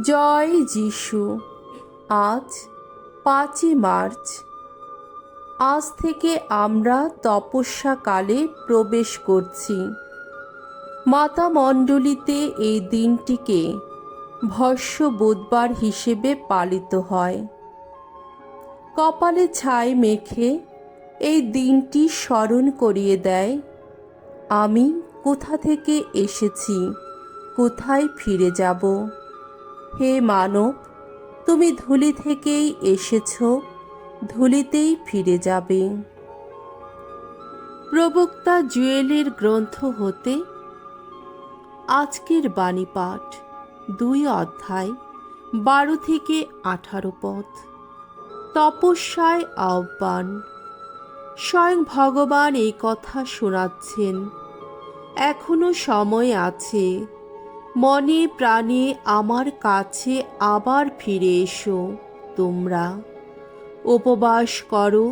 জয় যিশু। আজ 5ই মার্চ। আজ থেকে আমরা তপস্যাকালে প্রবেশ করছি। মাতা মণ্ডলীতে এই দিনটিকে ভস্য বুধবার হিসেবে পালিত হয়। কপালে ছাই মেখে এই দিনটি স্মরণ করিয়ে দেয়, আমি কোথা থেকে এসেছি, কোথায় ফিরে যাব। হে মানব, তুমি ধূলি থেকেই এসেছ, ধূলিতেই ফিরে যাবে। প্রবক্তা জুয়েলের গ্রন্থ হতে আজকের বাণী পাঠ, 2 অধ্যায় 12 থেকে 18 পদ। তপস্যায় আহ্বান। স্বয়ং ভগবান এই কথা শোনাচ্ছেন, এখনো সময় আছে, মনে প্রাণে আমার কাছে আবার ফিরে এসো। তোমরা উপবাস করো,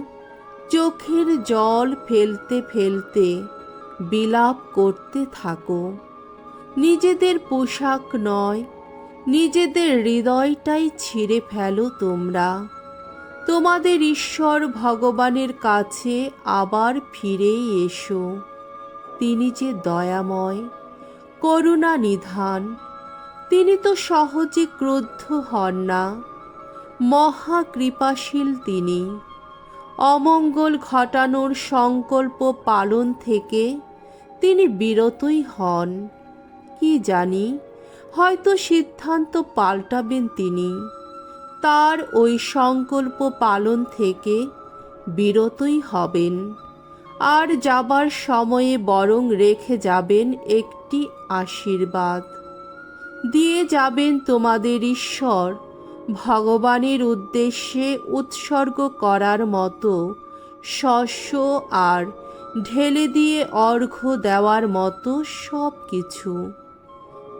চোখের জল ফেলতে ফেলতে বিলাপ করতে থাকো। নিজেদের পোশাক নয়, নিজেদের হৃদয়টাই ছিঁড়ে ফেলো। তোমরা তোমাদের ঈশ্বর ভগবানের কাছে আবার ফিরেই এসো। তিনি যে দয়াময়, করুণা নিধান, তিনি তো সহজে ক্রুদ্ধ হন না, মহা কৃপাশীল তিনি। অমঙ্গল ঘটানোর সংকল্প পালন থেকে তিনি বিরতই হন। কি জানি, হয়তো সিদ্ধান্ত পাল্টাবেন তিনি, তার ওই সংকল্প পালন থেকে বিরতই হবেন। আর যাবার সময়ে বরং রেখে যাবেন একটি আশীর্বাদ, দিয়ে যাবেন তোমাদের ঈশ্বর ভগবানের উদ্দেশ্যে উৎসর্গ করার মতো শস্য আর ঢেলে দিয়ে অর্ঘ্য দেওয়ার মতো সব কিছু।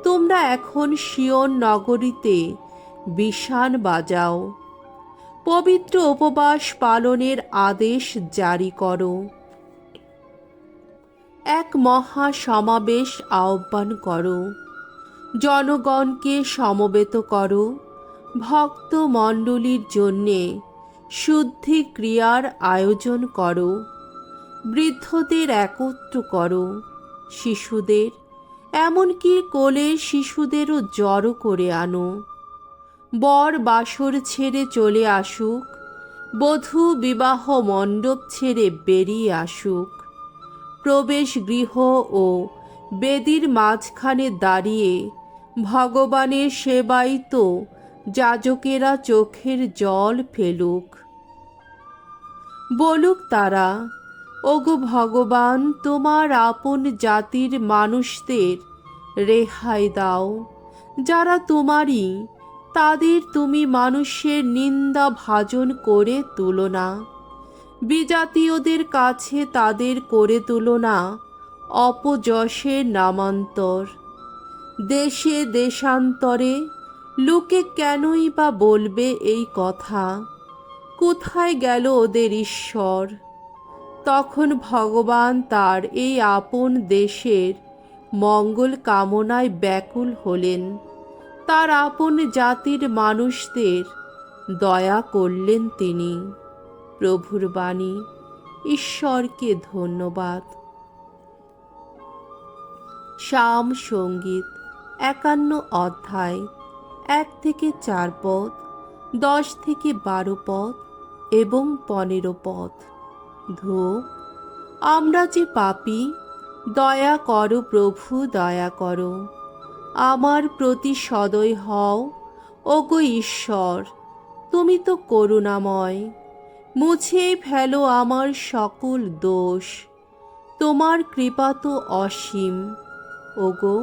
তোমরা এখন সিয়ন নগরীতে বিষাণ বাজাও, পবিত্র উপবাস পালনের আদেশ জারি করো, এক মহা সমাবেশ আহ্বান করো, জনগণকে সমবেত করো, ভক্ত মণ্ডলীর জন্যে শুদ্ধি ক্রিয়ার আয়োজন করো, বৃদ্ধদের একত্র করো, শিশুদের, এমনকি কোলের শিশুদেরও জড়ো করে আনো। বর বাসর ছেড়ে চলে আসুক, বধূ বিবাহ মণ্ডপ ছেড়ে বেরিয়ে আসুক। প্রবেশ গৃহ ও বেদির মাঝখানে দাঁড়িয়ে ভগবানের সেবায় তো যাজকেরা চোখের জল ফেলুক। বলুক তারা, ওগো ভগবান, তোমার আপন জাতির মানুষদের রেহাই দাও, যারা তোমারই, তাদের তুমি মানুষের নিন্দা ভাজন করে তুলো না। বিজাতীয়দের কাছে তাদের করে তুলো না অপযশের নামান্তর। দেশে দেশান্তরে লোকে কেনই বা বলবে এই কথা, কোথায় গেল ওদের ঈশ্বর? তখন ভগবান তার এই আপন দেশের মঙ্গল কামনায় ব্যাকুল হলেন, তার আপন জাতির মানুষদের দয়া করলেন তিনি। প্রভুর বাণী। ঈশ্বরকে ধন্যবাদ। শাম সঙ্গীত 51 অধ্যায় 1 থেকে 4 পদ, 10 থেকে 12 পদ এবং 15 পদ। ধূপ। আমরা যে পাপী, দয়া করো প্রভু, দয়া করো, আমার প্রতি সদয় হও। ওগো ঈশ্বর, তুমি তো করুণাময়, মুছে ফেলো আমার সকল দোষ, তোমার কৃপা তো অসীম। ওগো,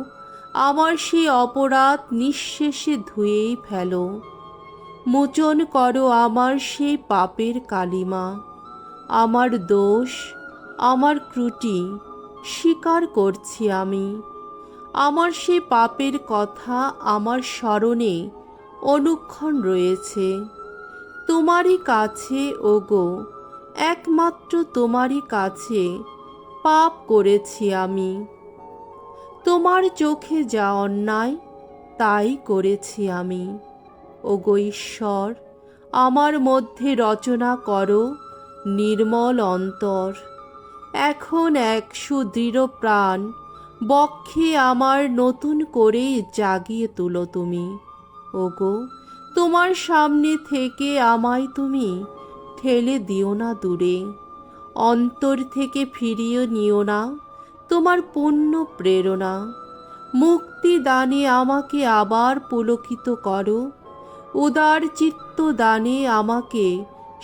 আমার সেই অপরাধ নিঃশেষে ধুয়েই ফেলো, মোচন করো আমার সেই পাপের কালিমা। আমার দোষ, আমার ত্রুটি স্বীকার করছি আমি। আমার সেই পাপের কথা আমার স্মরণে অনুক্ষণ রয়েছে। তোমারই কাছে, ওগো, একমাত্র তোমারই কাছে পাপ করেছি আমি। তোমার চোখে যা অন্যায়, তাই করেছি আমি। ওগো ঈশ্বর, আমার মধ্যে রচনা করো নির্মল অন্তর। এখন এক সুদৃঢ় প্রাণ বক্ষে আমার নতুন করে জাগিয়ে তুলো তুমি। ওগো, তোমার সামনে থেকে আমায় তুমি ঠেলে দিও না দূরে। অন্তর থেকে ফিরিয়ে নিও না তোমার পূর্ণ প্রেরণা। মুক্তি দানে আমাকে আবার পুলকিত করো। উদার চিত্ত দানে আমাকে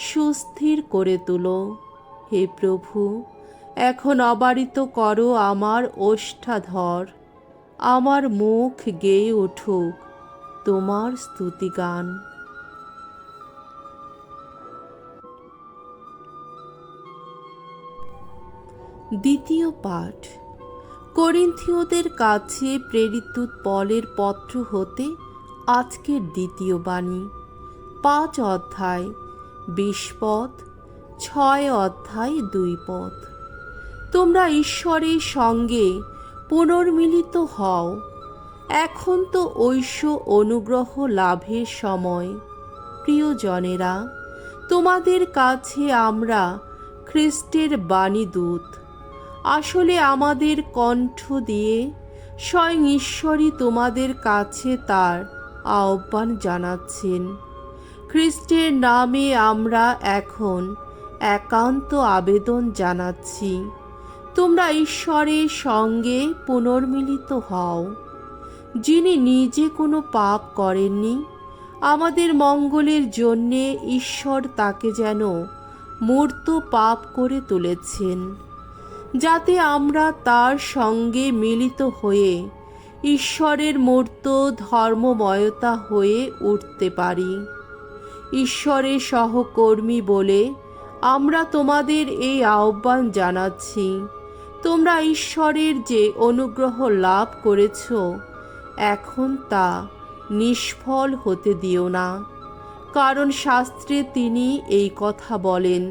সুস্থির করে তোলো। হে প্রভু, এখন অবারিত করো আমার ওষ্ঠাধর। আমার মুখ গেয়ে উঠুক তোমার স্তুতিগান। দ্বিতীয় পাঠ। করিন্থীয়দের কাছে প্রেরিত পলের পত্র হতে আজকের দ্বিতীয় বাণী। 5 অধ্যায় 20 পদ, 6 অধ্যায় 2 পদ। তোমরা ঈশ্বরের সঙ্গে পুনর্মিলিত হও। এখন তো ঐশ্য অনুগ্রহ লাভের সময়। প্রিয়জনেরা, তোমাদের কাছে আমরা খ্রিস্টের বাণীদূত। আসলে আমাদের কণ্ঠ দিয়ে স্বয়ং ঈশ্বরই তোমাদের কাছে তার আহ্বান জানাচ্ছেন। খ্রিস্টের নামে আমরা এখন একান্ত আবেদন জানাচ্ছি, তোমরা ঈশ্বরের সঙ্গে পুনর্মিলিত হও। যিনি নিজে কোনো পাপ করেননি, আমাদের মঙ্গলের জন্যে ঈশ্বর তাকে যেন মূর্ত পাপ করে তুলেছেন, যাতে আমরা তার সঙ্গে মিলিত হয়ে ঈশ্বরের মূর্ত ধর্মময়তা হয়ে উঠতে পারি। ঈশ্বরের সহকর্মী বলে আমরা তোমাদের এই আহ্বান জানাচ্ছি। তোমরা ঈশ্বরের যে অনুগ্রহ লাভ করেছ, এখন তা নিষ্ফল হতে দিও না। কারণ শাস্ত্রে তিনি এই কথা বলেন,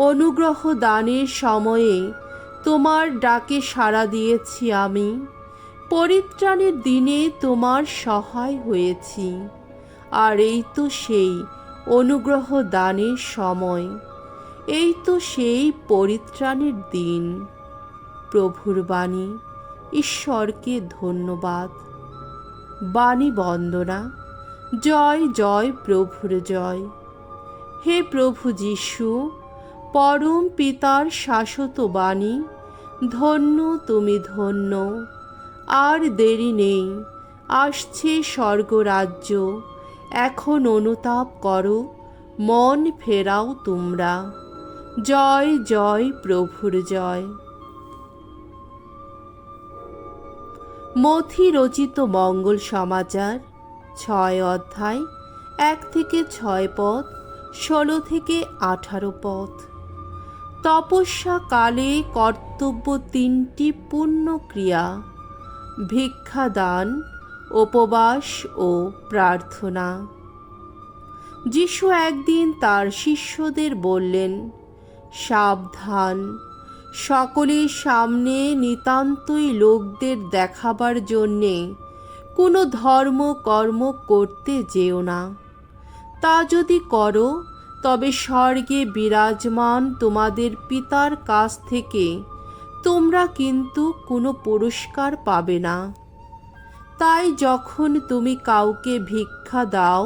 অনুগ্রহ দানের সময়ে তোমার ডাকে সাড়া দিয়েছি আমি, পরিত্রাণের দিনে তোমার সহায় হয়েছি। আর এই তো সেই অনুগ্রহ দানের সময়, এই তো সেই পরিত্রাণের দিন। প্রভুর বাণী। ঈশ্বরকে ধন্যবাদ। বাণী বন্দনা। জয় জয় প্রভুর জয়। হে প্রভু যীশু, পরম পিতার শাশ্বত বাণী, ধন্য তুমি ধন্য। আর দেরি নেই, আসছে স্বর্গরাজ্য। এখন অনুতাপ করো, মন ফেরাও তোমরা। জয় জয় প্রভুর জয়। মথি রচিত মঙ্গল সমাচার 6 অধ্যায় 1 থেকে 6 পদ, 16 থেকে 18 পদ। তপস্যা কালে কর্তব্য 3টি পূর্ণ ক্রিয়া: ভিক্ষাদান, উপবাস ও প্রার্থনা। যিশু একদিন তার শিষ্যদের বললেন, সাবধান, সকলের সামনে নিতান্তই লোকদের দেখাবার জন্যে কোনো ধর্মকর্ম করতে যেও না। তা যদি করো, তবে স্বর্গে বিরাজমান তোমাদের পিতার কাছ থেকে তোমরা কিন্তু কোনো পুরস্কার পাবে না। তাই যখন তুমি কাউকে ভিক্ষা দাও,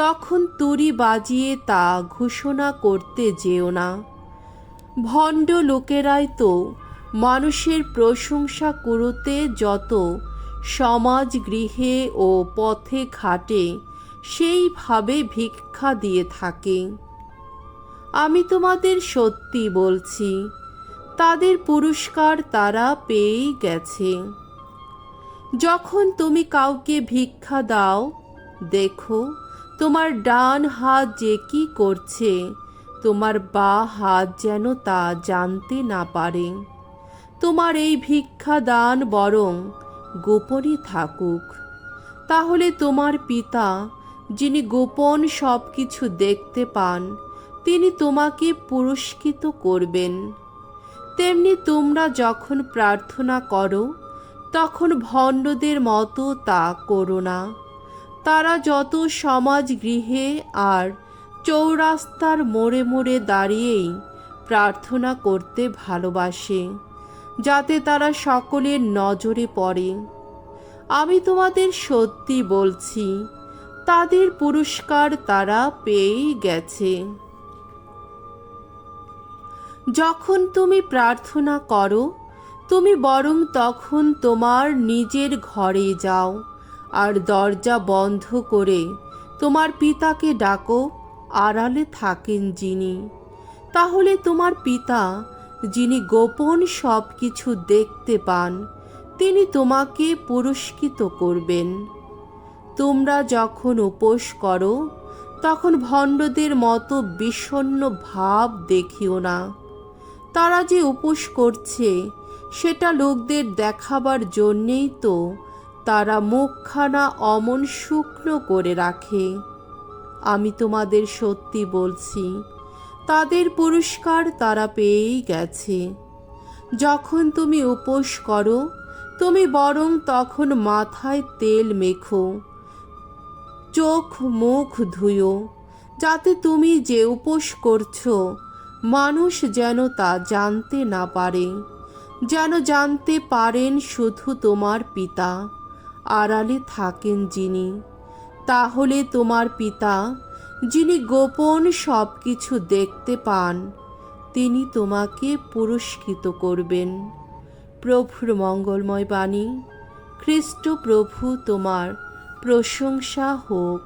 তখন তুড়ি বাজিয়ে তা ঘোষণা করতে যেও না। ভণ্ড লোকেরাই তো মানুষের প্রশংসা করতে যত সমাজ গৃহে ও পথে ঘাটে সেইভাবে ভিক্ষা দিয়ে থাকে। আমি তোমাদের সত্যি বলছি, তাদের পুরস্কার তারা পেয়েই গেছে। যখন তুমি কাউকে ভিক্ষা দাও, দেখো তোমার ডান হাত যে কি করছে, তোমার বাঁ হাত যেন তা জানতে না পারে। তোমার এই ভিক্ষা দান বরং গোপনে থাকুক। তাহলে তোমার পিতা, যিনি গোপন সব কিছু দেখতে পান, তিনি তোমাকে পুরস্কৃত করবেন। তেমনি তোমরা যখন প্রার্থনা করো, তখন ভণ্ডদের মতো তা করো না। তারা যত সমাজ গৃহে আর চৌরাস্তার মোড়ে মোড়ে দাঁড়িয়েই প্রার্থনা করতে ভালোবাসে, যাতে তারা সকলের নজরে পড়ে। আমি তোমাদের সত্যি বলছি, তাদের পুরস্কার তারা পেয়েই গেছে। যখন তুমি প্রার্থনা করো, তুমি বরং তখন তোমার নিজের ঘরে যাও আর দরজা বন্ধ করে তোমার পিতাকে ডাকো, আড়ালে থাকেন যিনি। তাহলে তোমার পিতা, যিনি গোপন সব কিছু দেখতে পান, তিনি তোমাকে পুরস্কৃত করবেন। তোমরা যখন উপোস করো, তখন ভণ্ডদের মতো বিষণ্ণ ভাব দেখিও না। তারা যে উপোস করছে সেটা লোকদের দেখাবার জন্যেই তো তারা মুখখানা অমন শুকনো করে রাখে। আমি তোমাদের সত্যি বলছি, তাদের পুরস্কার তারা পেয়েই গেছে। যখন তুমি উপোস করো, তুমি বরং তখন মাথায় তেল মেখো, চোখ মুখ ধুয়ো, যাতে তুমি যে উপোস করছো মানুষ যেন তা জানতে না পারে। যেন জানতে পারেন শুধু তোমার পিতা, আড়ালে থাকেন যিনি। তাহলে তোমার পিতা, যিনি গোপন সব কিছু দেখতে পান, তিনি তোমাকে পুরস্কৃত করবেন। প্রভুর মঙ্গলময় বাণী। খ্রিস্ট প্রভু তোমার প্রশংসা হোক।